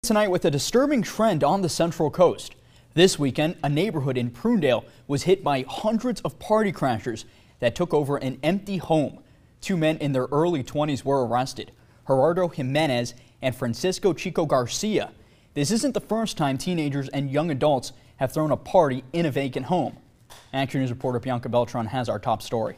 Tonight with a disturbing trend on the Central Coast. This weekend, a neighborhood in Prunedale was hit by hundreds of party crashers that took over an empty home. Two men in their early 20s were arrested, Gerardo Jimenez and Francisco Chico Garcia. This isn't the first time teenagers and young adults have thrown a party in a vacant home. Action News reporter Bianca Beltran has our top story.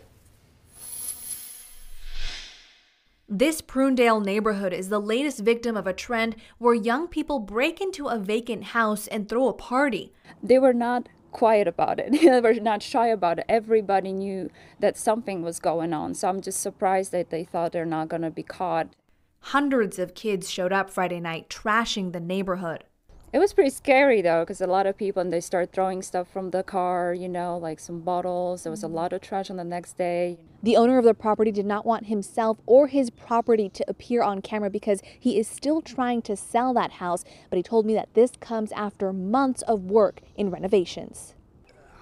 This Prunedale neighborhood is the latest victim of a trend where young people break into a vacant house and throw a party. They were not quiet about it. They were not shy about it. Everybody knew that something was going on. So I'm just surprised that they thought they're not going to be caught. Hundreds of kids showed up Friday night, trashing the neighborhood. It was pretty scary though, because a lot of people, and they start throwing stuff from the car, like some bottles. There was a lot of trash on the next day. The owner of the property did not want himself or his property to appear on camera because he is still trying to sell that house. But he told me that this comes after months of work in renovations.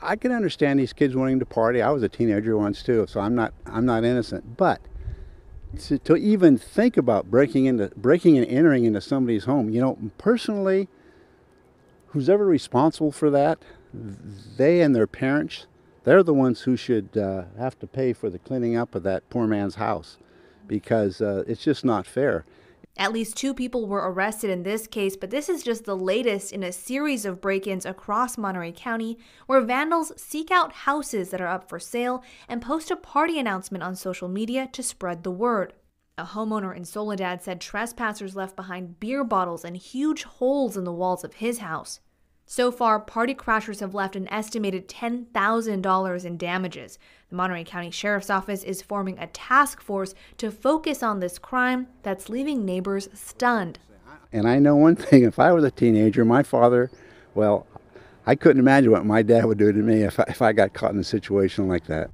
I can understand these kids wanting to party. I was a teenager once too, so I'm not innocent. But to even think about breaking and entering into somebody's home, personally, who's ever responsible for that, they and their parents, they're the ones who should have to pay for the cleaning up of that poor man's house, because it's just not fair. At least 2 people were arrested in this case, but this is just the latest in a series of break-ins across Monterey County where vandals seek out houses that are up for sale and post a party announcement on social media to spread the word. A homeowner in Soledad said trespassers left behind beer bottles and huge holes in the walls of his house. So far, party crashers have left an estimated $10,000 in damages. The Monterey County Sheriff's Office is forming a task force to focus on this crime that's leaving neighbors stunned. And I know one thing, if I was a teenager, my father, well, I couldn't imagine what my dad would do to me if I got caught in a situation like that.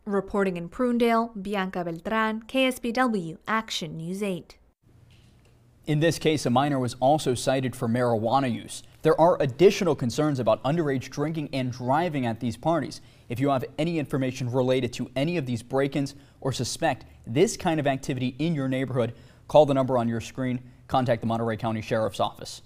Reporting in Prunedale, Bianca Beltran, KSBW, Action News 8. In this case, a minor was also cited for marijuana use. There are additional concerns about underage drinking and driving at these parties. If you have any information related to any of these break-ins or suspect this kind of activity in your neighborhood, call the number on your screen. Contact the Monterey County Sheriff's Office.